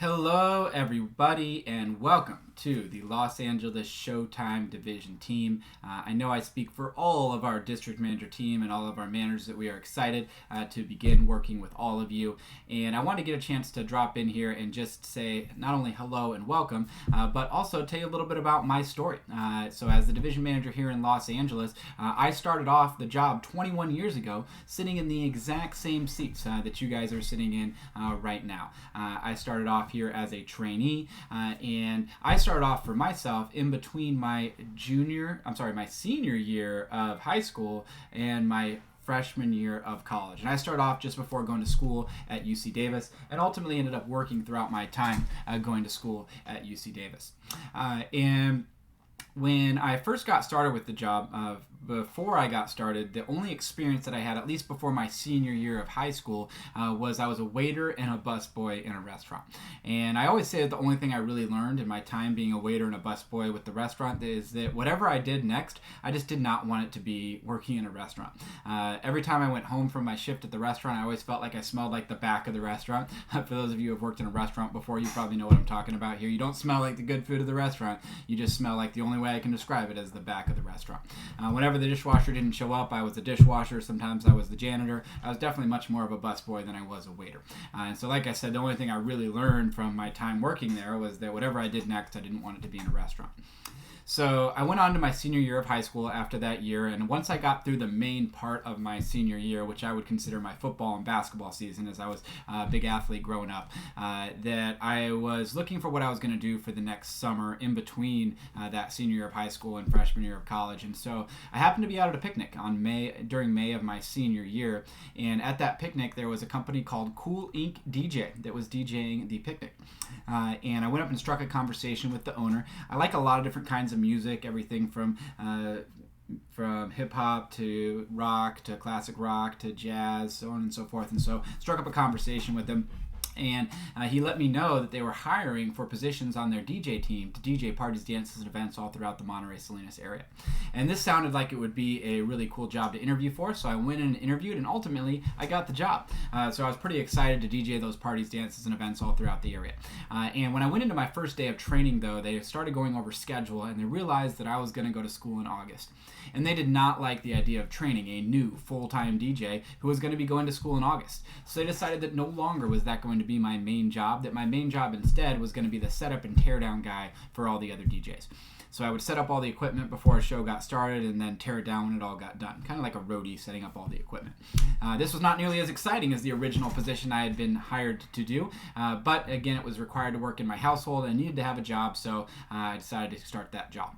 Hello, everybody, and welcome to the Los Angeles Showtime Division team. I know I speak for all of our district manager team and all of our managers that we are excited to begin working with all of you. And I want to get a chance to drop in here and just say not only hello and welcome, but also tell you a little bit about my story. So as the division manager here in Los Angeles, I started off the job 21 years ago, sitting in the exact same seats that you guys are sitting in right now. I started off here as a trainee, and I started off for myself in between my senior year of high school and my freshman year of college. And I started off just before going to school at UC Davis and ultimately ended up working throughout my time going to school at UC Davis. And when I first got started with the job, before I got started, the only experience that I had, at least before my senior year of high school, was I was a waiter and a busboy in a restaurant. And I always say that the only thing I really learned in my time being a waiter and a busboy with the restaurant is that whatever I did next, I just did not want it to be working in a restaurant. Every time I went home from my shift at the restaurant, I always felt like I smelled like the back of the restaurant. For those of you who have worked in a restaurant before, you probably know what I'm talking about here. You don't smell like the good food of the restaurant. You just smell like the only way I can describe it as the back of the restaurant. Whenever the dishwasher didn't show up, I was the dishwasher. Sometimes I was the janitor. I was definitely much more of a busboy than I was a waiter. And so, like I said, the only thing I really learned from my time working there was that whatever I did next, I didn't want it to be in a restaurant. So I went on to my senior year of high school after that year, and once I got through the main part of my senior year, which I would consider my football and basketball season, as I was a big athlete growing up, that I was looking for what I was going to do for the next summer in between that senior year of high school and freshman year of college. And so I happened to be out at a picnic during May of my senior year, and at that picnic there was a company called Cool Inc. DJ that was DJing the picnic. And I went up and struck a conversation with the owner. I like a lot of different kinds of music, everything from hip hop to rock to classic rock to jazz, so on and so forth. And so struck up a conversation with him. And he let me know that they were hiring for positions on their DJ team to DJ parties, dances, and events all throughout the Monterey Salinas area. And this sounded like it would be a really cool job to interview for, so I went in and interviewed, and ultimately I got the job. So I was pretty excited to DJ those parties, dances, and events all throughout the area. And when I went into my first day of training, though, they started going over schedule, and they realized that I was going to go to school in August. And they did not like the idea of training a new full-time DJ who was going to be going to school in August. So they decided that no longer was that going to be my main job, that my main job instead was going to be the setup and tear down guy for all the other DJs. So I would set up all the equipment before a show got started and then tear it down when it all got done. Kind of like a roadie setting up all the equipment. This was not nearly as exciting as the original position I had been hired to do. But again, it was required to work in my household and I needed to have a job, so I decided to start that job.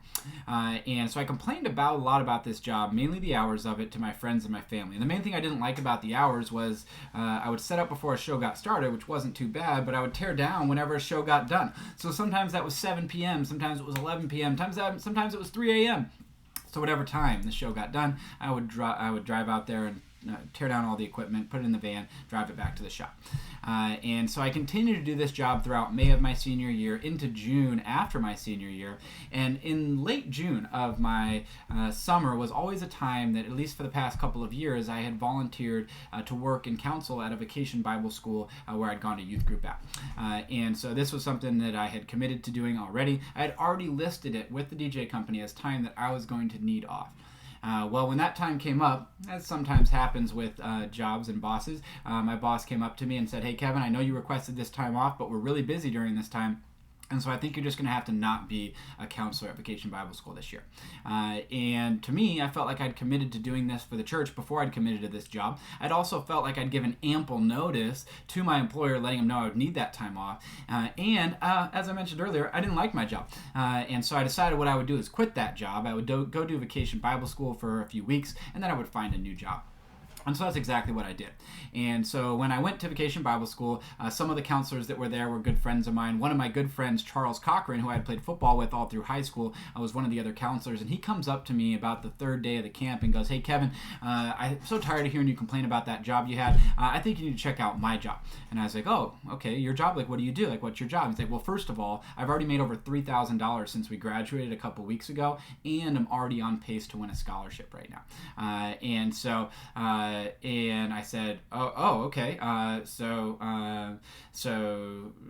And so I complained a lot about this job, mainly the hours of it, to my friends and my family. And the main thing I didn't like about the hours was I would set up before a show got started, which wasn't too bad, but I would tear down whenever a show got done. So sometimes that was 7 p.m., sometimes it was 11 p.m., sometimes it was 3 a.m. So whatever time the show got done, I would drive out there and tear down all the equipment, put it in the van, drive it back to the shop. And so I continued to do this job throughout May of my senior year into June after my senior year. And in late June of my summer was always a time that, at least for the past couple of years, I had volunteered to work in counsel at a vacation Bible school where I'd gone to youth group at. And so this was something that I had committed to doing already. I had already listed it with the DJ company as time that I was going to need off. Well, when that time came up, as sometimes happens with jobs and bosses, my boss came up to me and said, "Hey, Kevin, I know you requested this time off, but we're really busy during this time. And so I think you're just going to have to not be a counselor at Vacation Bible School this year." And to me, I felt like I'd committed to doing this for the church before I'd committed to this job. I'd also felt like I'd given ample notice to my employer, letting him know I would need that time off. And as I mentioned earlier, I didn't like my job. And so I decided what I would do is quit that job. I would go do Vacation Bible School for a few weeks, and then I would find a new job. And so that's exactly what I did. And so when I went to Vacation Bible School, some of the counselors that were there were good friends of mine. One of my good friends, Charles Cochran, who I had played football with all through high school, was one of the other counselors. And he comes up to me about the third day of the camp and goes, "Hey, Kevin, I'm so tired of hearing you complain about that job you had. I think you need to check out my job." And I was like, "Oh, okay, your job? Like, what do you do? Like, what's your job?" He's like, "Well, first of all, I've already made over $3,000 since we graduated a couple weeks ago, and I'm already on pace to win a scholarship right now." And so and I said, oh, okay. So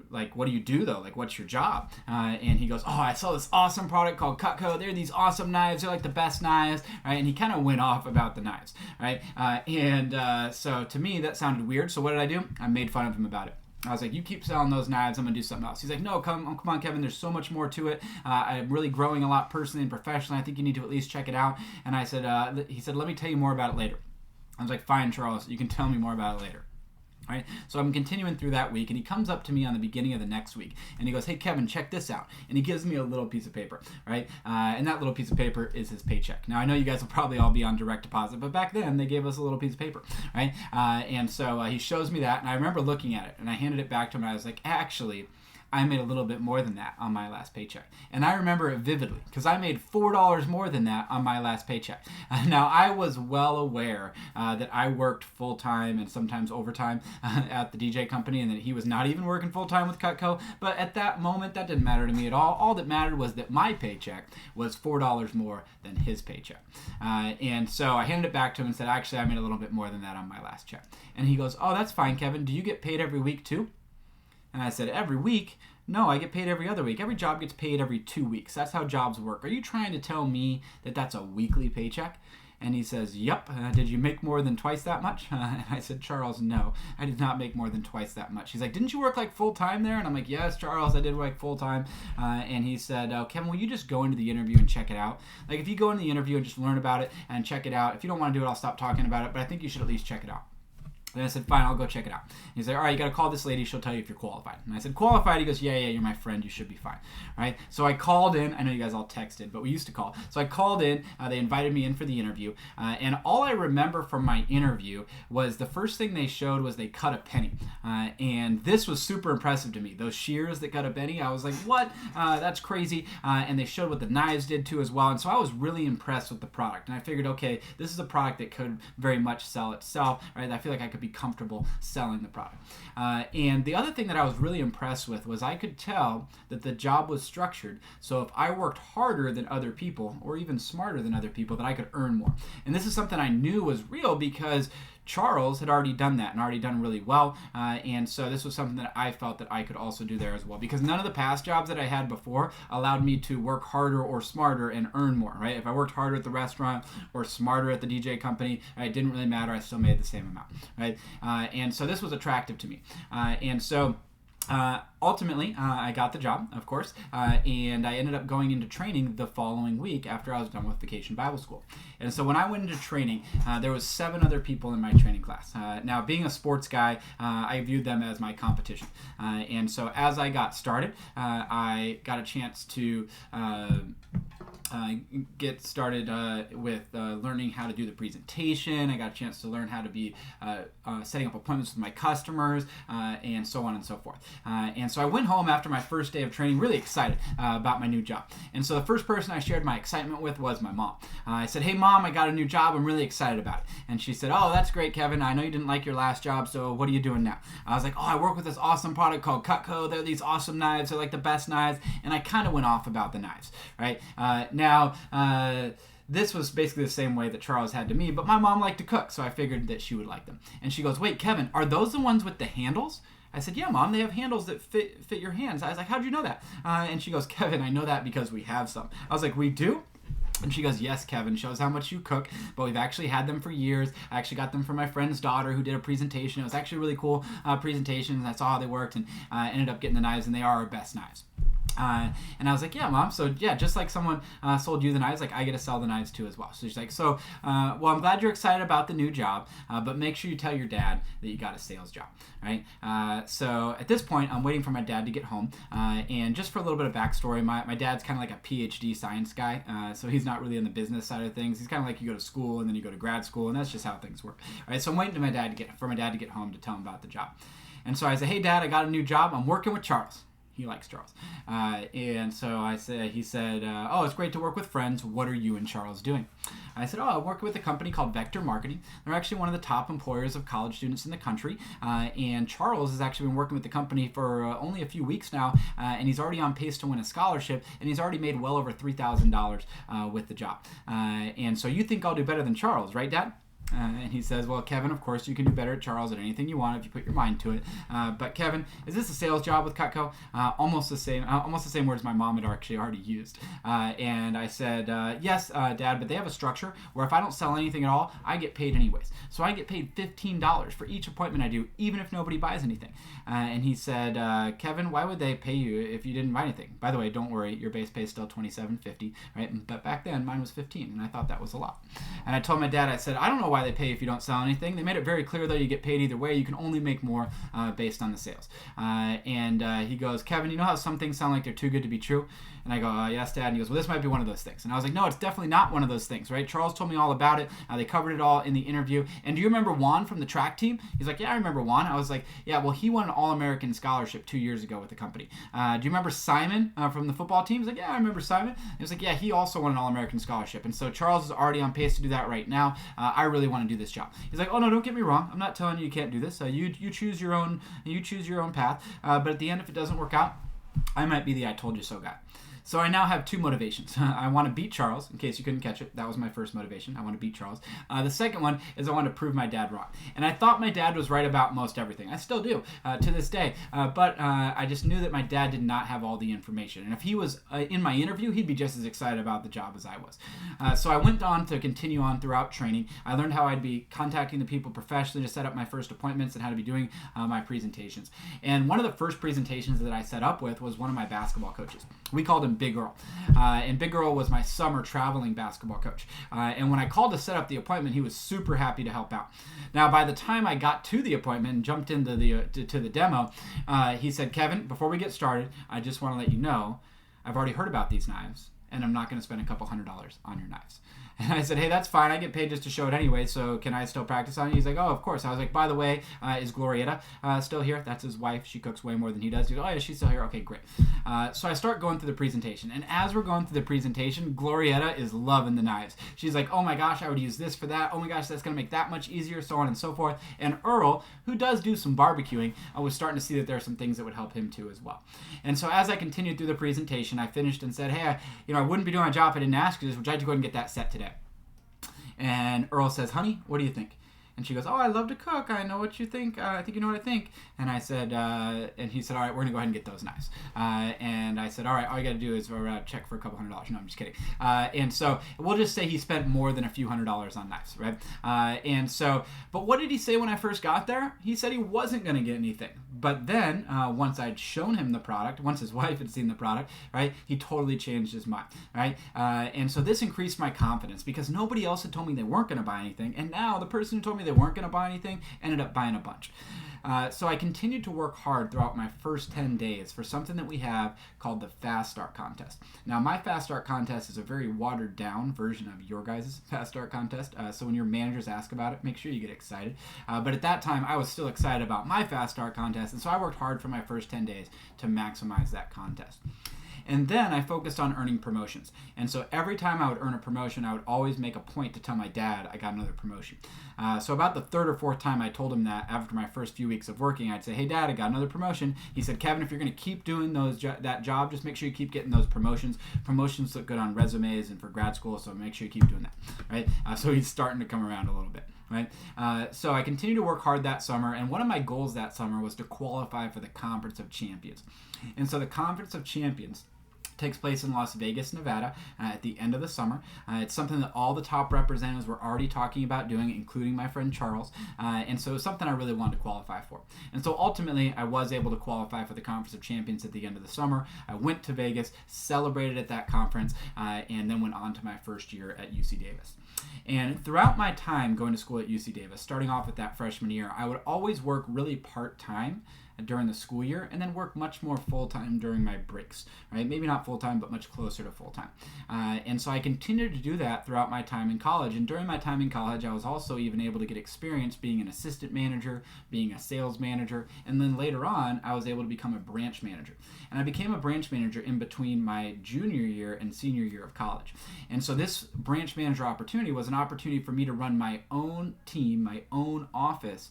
like, what do you do though? Like, what's your job? And he goes, oh, I saw this awesome product called Cutco. They're these awesome knives. They're like the best knives, right? And he kind of went off about the knives, right? So to me, that sounded weird. So what did I do? I made fun of him about it. I was like, you keep selling those knives, I'm going to do something else. He's like, no, come on, Kevin, there's so much more to it. I'm really growing a lot personally and professionally. I think you need to at least check it out. And I said, he said, let me tell you more about it later. I was like, fine, Charles, you can tell me more about it later. Right? So I'm continuing through that week, and he comes up to me on the beginning of the next week, and he goes, hey, Kevin, check this out. And he gives me a little piece of paper, right? And that little piece of paper is his paycheck. Now, I know you guys will probably all be on direct deposit, but back then, they gave us a little piece of paper, right? And so he shows me that, and I remember looking at it, and I handed it back to him, and I was like, actually, I made a little bit more than that on my last paycheck. And I remember it vividly because I made $4 more than that on my last paycheck. Now, I was well aware that I worked full-time and sometimes overtime at the DJ company, and that he was not even working full-time with Cutco. But at that moment, that didn't matter to me at all. All that mattered was that my paycheck was $4 more than his paycheck. And so I handed it back to him and said, actually, I made a little bit more than that on my last check. And he goes, oh, that's fine, Kevin. Do you get paid every week too? And I said, every week? No, I get paid every other week. Every job gets paid every 2 weeks. That's how jobs work. Are you trying to tell me that that's a weekly paycheck? And he says, yep. Did you make more than twice that much? And I said, Charles, no, I did not make more than twice that much. He's like, didn't you work like full time there? And I'm like, yes, Charles, I did work full time. And he said, Kevin, will you just go into the interview and check it out? Like, if you go into the interview and just learn about it and check it out, if you don't want to do it, I'll stop talking about it. But I think you should at least check it out. And I said, fine, I'll go check it out. And he's like, all right, you got to call this lady. She'll tell you if you're qualified. And I said, qualified? He goes, yeah, you're my friend. You should be fine. All right? So I called in. I know you guys all texted, but we used to call. So I called in. They invited me in for the interview. And all I remember from my interview was the first thing they showed was they cut a penny. And this was super impressive to me. Those shears that cut a penny, I was like, what? That's crazy. And they showed what the knives did too as well. And so I was really impressed with the product. And I figured, okay, this is a product that could very much sell itself. Right? I feel like I could be comfortable selling the product. And the other thing that I was really impressed with was I could tell that the job was structured. So if I worked harder than other people, or even smarter than other people, that I could earn more. And this is something I knew was real because Charles had already done that and already done really well. And so this was something that I felt that I could also do there as well, because none of the past jobs that I had before allowed me to work harder or smarter and earn more, right? If I worked harder at the restaurant or smarter at the DJ company, it didn't really matter. I still made the same amount, right? And so this was attractive to me. Ultimately, I got the job, of course, and I ended up going into training the following week after I was done with Vacation Bible School. And so when I went into training, there was 7 other people in my training class. Now, being a sports guy, I viewed them as my competition. And so as I got started, I got a chance to get started with learning how to do the presentation. I got a chance to learn how to be setting up appointments with my customers, and so on and so forth. And so I went home after my first day of training really excited about my new job. And so the first person I shared my excitement with was my mom. I said, hey Mom, I got a new job. I'm really excited about it. And she said, oh, that's great, Kevin. I know you didn't like your last job, so what are you doing now? I was like, oh, I work with this awesome product called Cutco. They're these awesome knives. They're like the best knives. And I kind of went off about the knives, right? This was basically the same way that Charles had to me, but my mom liked to cook, so I figured that she would like them. And she goes, wait, Kevin, are those the ones with the handles? I said, yeah, Mom, they have handles that fit your hands. I was like, how'd you know that? And she goes, Kevin, I know that because we have some. I was like, we do? And she goes, yes, Kevin, shows how much you cook, but we've actually had them for years. I actually got them from my friend's daughter who did a presentation. It was actually a really cool presentation, and I saw how they worked, and I ended up getting the knives, and they are our best knives. And I was like, yeah, Mom, so yeah, just like someone sold you the knives, like I get to sell the knives too as well. So she's like, well, I'm glad you're excited about the new job, but make sure you tell your dad that you got a sales job, right? So at this point, I'm waiting for my dad to get home, and just for a little bit of backstory, my dad's kind of like a PhD science guy, so he's not really in the business side of things. He's kind of like you go to school and then you go to grad school, and that's just how things work, right? So I'm waiting for my dad to get home to tell him about the job. And so I said, hey, Dad, I got a new job. I'm working with Charles. He likes Charles. And so he said, oh, it's great to work with friends. What are you and Charles doing? I said, oh, I'm working with a company called Vector Marketing. They're actually one of the top employers of college students in the country. And Charles has actually been working with the company for only a few weeks now, and he's already on pace to win a scholarship, and he's already made well over $3,000 with the job. And so you think I'll do better than Charles, right, Dad? And he says, well, Kevin, of course, you can do better at Charles at anything you want if you put your mind to it. But Kevin, is this a sales job with Cutco? Almost the same words my mom had actually already used. And I said, yes, Dad, but they have a structure where if I don't sell anything at all, I get paid anyways. So I get paid $15 for each appointment I do, even if nobody buys anything. And he said, Kevin, why would they pay you if you didn't buy anything? By the way, don't worry, your base pay is still $27.50, right? But back then, mine was $15, and I thought that was a lot. And I told my dad, I said, I don't know why they pay if you don't sell anything. They made it very clear, though, you get paid either way. You can only make more based on the sales. And he goes, Kevin, you know how some things sound like they're too good to be true? And I go, yes, Dad. And he goes, well, this might be one of those things. And I was like, no, it's definitely not one of those things, right? Charles told me all about it. They covered it all in the interview. And do you remember Juan from the track team? He's like, yeah, I remember Juan. I was like, yeah, well, he won an All-American scholarship 2 years ago with the company. Do you remember Simon from the football team? He's like, yeah, I remember Simon. He was like, yeah, he also won an All-American scholarship. And so Charles is already on pace to do that right now. I really want to do this job. He's like, oh, no, don't get me wrong. I'm not telling you can't do this. You choose your own path. But at the end, if it doesn't work out, I might be the I told you so guy. So I now have two motivations. I want to beat Charles, in case you couldn't catch it. That was my first motivation. I want to beat Charles. The second one is I want to prove my dad wrong. And I thought my dad was right about most everything. I still do to this day. But I just knew that my dad did not have all the information. And if he was in my interview, he'd be just as excited about the job as I was. So I went on to continue on throughout training. I learned how I'd be contacting the people professionally to set up my first appointments and how to be doing my presentations. And one of the first presentations that I set up with was one of my basketball coaches. We called him Big Earl. And Big Earl was my summer traveling basketball coach. And when I called to set up the appointment, he was super happy to help out. Now, by the time I got to the appointment and jumped into the demo, he said, Kevin, before we get started, I just want to let you know, I've already heard about these knives, and I'm not going to spend a couple $100 on your knives. And I said, hey, that's fine. I get paid just to show it anyway, so can I still practice on it? He's like, oh, of course. I was like, by the way, is Glorietta still here? That's his wife. She cooks way more than he does. He goes, oh, yeah, she's still here. Okay, great. So I start going through the presentation. And as we're going through the presentation, Glorietta is loving the knives. She's like, oh, my gosh, I would use this for that. Oh, my gosh, that's going to make that much easier, so on and so forth. And Earl, who does do some barbecuing, was starting to see that there are some things that would help him too as well. And so as I continued through the presentation, I finished and said, hey, I wouldn't be doing my job if I didn't ask you this. Would you like to go ahead and get that set today? And Earl says, honey, what do you think? And she goes, oh, I love to cook. I know what you think. I think you know what I think. And I said, and he said, all right, we're going to go ahead and get those knives. And I said, all right, all you got to do is check for a couple $100. No, I'm just kidding. And so we'll just say he spent more than a few $100s on knives, right? And so, but what did he say when I first got there? He said he wasn't going to get anything. But then, once I'd shown him the product, once his wife had seen the product, right, he totally changed his mind, right? And so this increased my confidence because nobody else had told me they weren't going to buy anything. And now the person who told me they weren't going to buy anything ended up buying a bunch. So I continued to work hard throughout my first 10 days for something that we have called the Fast Start Contest. Now, my Fast Start Contest is a very watered down version of your guys' Fast Start Contest. So when your managers ask about it, make sure you get excited. But at that time, I was still excited about my Fast Start Contest, and so I worked hard for my first 10 days to maximize that contest. And then I focused on earning promotions. And so every time I would earn a promotion, I would always make a point to tell my dad I got another promotion. So about the third or fourth time I told him that after my first few weeks of working, I'd say, hey, Dad, I got another promotion. He said, Kevin, if you're going to keep doing that job, just make sure you keep getting those promotions. Promotions look good on resumes and for grad school, so make sure you keep doing that, right? So he's starting to come around a little bit. Right. So I continued to work hard that summer, and one of my goals that summer was to qualify for the Conference of Champions. And so the Conference of Champions takes place in Las Vegas, Nevada at the end of the summer. It's something that all the top representatives were already talking about doing, including my friend Charles. And so it was something I really wanted to qualify for. And so ultimately, I was able to qualify for the Conference of Champions at the end of the summer. I went to Vegas, celebrated at that conference, and then went on to my first year at UC Davis. And throughout my time going to school at UC Davis, starting off with that freshman year, I would always work really part-time during the school year and then work much more full-time during my breaks, right? Maybe not full-time, but much closer to full-time. And so I continued to do that throughout my time in college. And during my time in college, I was also even able to get experience being an assistant manager, being a sales manager, and then later on, I was able to become a branch manager. And I became a branch manager in between my junior year and senior year of college. And so this branch manager opportunity was an opportunity for me to run my own team, my own office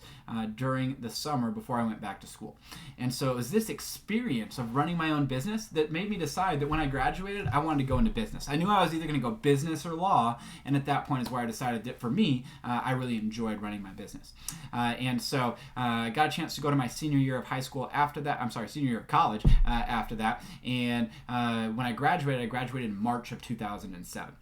during the summer before I went back to school. school. And so it was this experience of running my own business that made me decide that when I graduated, I wanted to go into business. I knew I was either going to go business or law, and at that point is where I decided that for me, I really enjoyed running my business. And so I got a chance to go to my senior year of high school after that. Senior year of college after that. And when I graduated in March of 2007.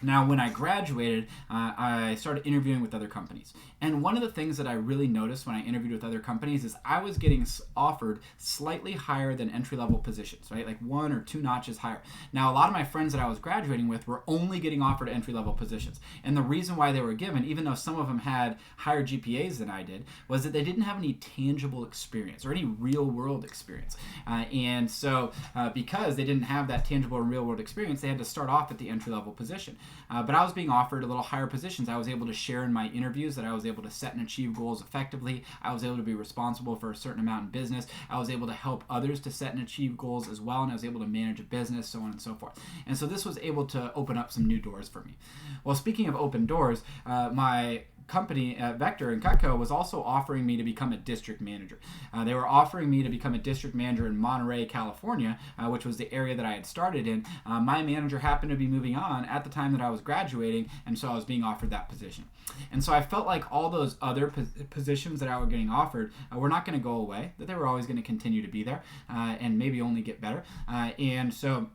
Now, when I graduated, I started interviewing with other companies. And one of the things that I really noticed when I interviewed with other companies is I was getting offered slightly higher than entry-level positions, right? Like 1 or 2 notches higher. Now, a lot of my friends that I was graduating with were only getting offered entry-level positions. And the reason why they were given, even though some of them had higher GPAs than I did, was that they didn't have any tangible experience or any real-world experience. And so because they didn't have that tangible and real-world experience, they had to start off at the entry-level position. But I was being offered a little higher positions. I was able to share in my interviews that I was able to set and achieve goals effectively. I was able to be responsible for a certain amount in business. I was able to help others to set and achieve goals as well, and I was able to manage a business, so on and so forth. And so this was able to open up some new doors for me. Well, speaking of open doors, my company Vector and Cutco was also offering me to become a district manager. They were offering me to become a district manager in Monterey, California, which was the area that I had started in. My manager happened to be moving on at the time that I was graduating, and so I was being offered that position. And so I felt like all those other positions that I was getting offered were not going to go away, that they were always going to continue to be there and maybe only get better. And so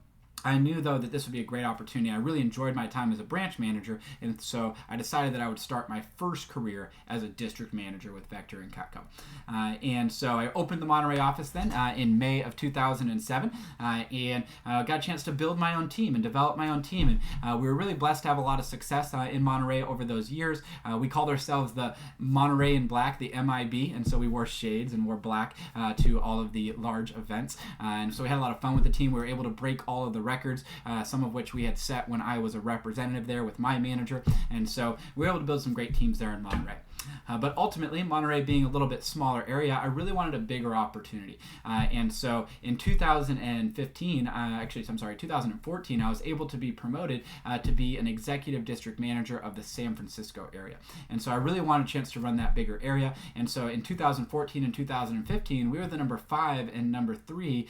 I knew, though, that this would be a great opportunity. I really enjoyed my time as a branch manager, and so I decided that I would start my first career as a district manager with Vector and Cutco. And so I opened the Monterey office then in May of 2007, and got a chance to build my own team and develop my own team. And we were really blessed to have a lot of success in Monterey over those years. We called ourselves the Monterey in Black, the MIB, and so we wore shades and wore black to all of the large events. And so we had a lot of fun with the team. We were able to break all of the records, some of which we had set when I was a representative there with my manager, and so we were able to build some great teams there in Monterey. But ultimately, Monterey being a little bit smaller area, I really wanted a bigger opportunity. And so in 2014, I was able to be promoted to be an executive district manager of the San Francisco area. And so I really wanted a chance to run that bigger area. And so in 2014 and 2015, we were the number 5 and number 3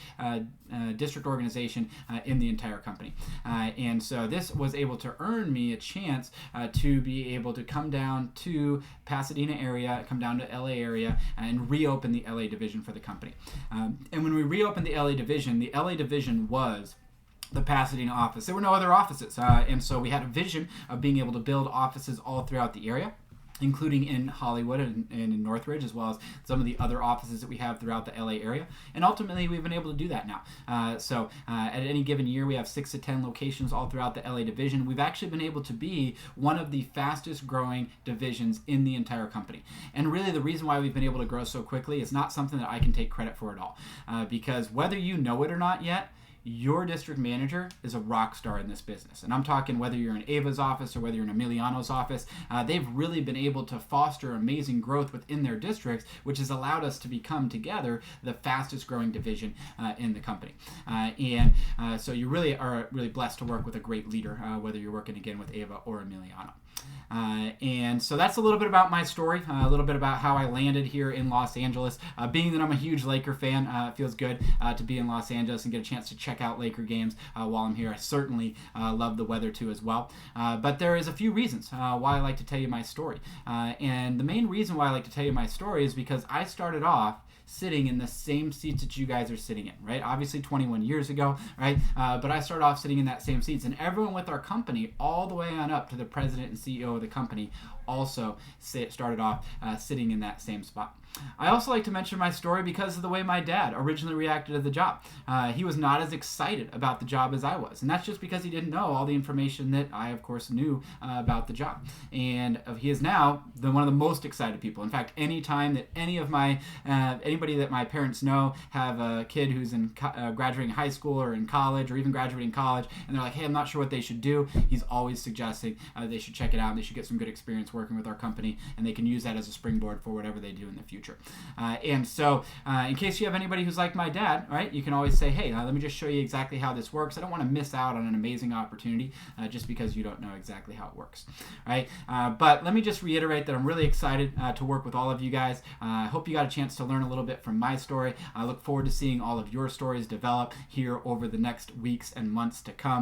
district organization in the entire company. And so this was able to earn me a chance to be able to come down to Pasadena area, come down to LA area, and reopen the LA division for the company. And when we reopened the LA division was the Pasadena office. There were no other offices, and so we had a vision of being able to build offices all throughout the area, including in Hollywood and in Northridge, as well as some of the other offices that we have throughout the LA area. And ultimately, we've been able to do that now. So at any given year, we have 6 to 10 locations all throughout the LA division. We've actually been able to be one of the fastest growing divisions in the entire company. And really, the reason why we've been able to grow so quickly is not something that I can take credit for at all. Because whether you know it or not yet, your district manager is a rock star in this business. And I'm talking whether you're in Ava's office or whether you're in Emiliano's office, they've really been able to foster amazing growth within their districts, which has allowed us to become together the fastest growing division in the company. So you really are really blessed to work with a great leader, whether you're working again with Ava or Emiliano. And so that's a little bit about my story, a little bit about how I landed here in Los Angeles. Being that I'm a huge Laker fan, it feels good to be in Los Angeles and get a chance to check out Laker games while I'm here. I certainly love the weather too as well. But there is a few reasons why I like to tell you my story. And the main reason why I like to tell you my story is because I started off sitting in the same seats that you guys are sitting in, right? Obviously 21 years ago, right? But I started off sitting in that same seats, and everyone with our company, all the way on up to the president and CEO of the company, also started off sitting in that same spot. I also like to mention my story because of the way my dad originally reacted to the job. He was not as excited about the job as I was, and that's just because he didn't know all the information that I, of course, knew about the job. And he is now one of the most excited people. In fact, anytime that anybody that my parents know have a kid who's in graduating high school or in college or even graduating college, and they're like, hey, I'm not sure what they should do, he's always suggesting they should check it out and they should get some good experience working with our company, and they can use that as a springboard for whatever they do in the future. And so in case you have anybody who's like my dad, right, you can always say, hey, let me just show you exactly how this works. I don't want to miss out on an amazing opportunity just because you don't know exactly how it works, right? But let me just reiterate that I'm really excited to work with all of you guys. I hope you got a chance to learn a little bit from my story. I look forward to seeing all of your stories develop here over the next weeks and months to come.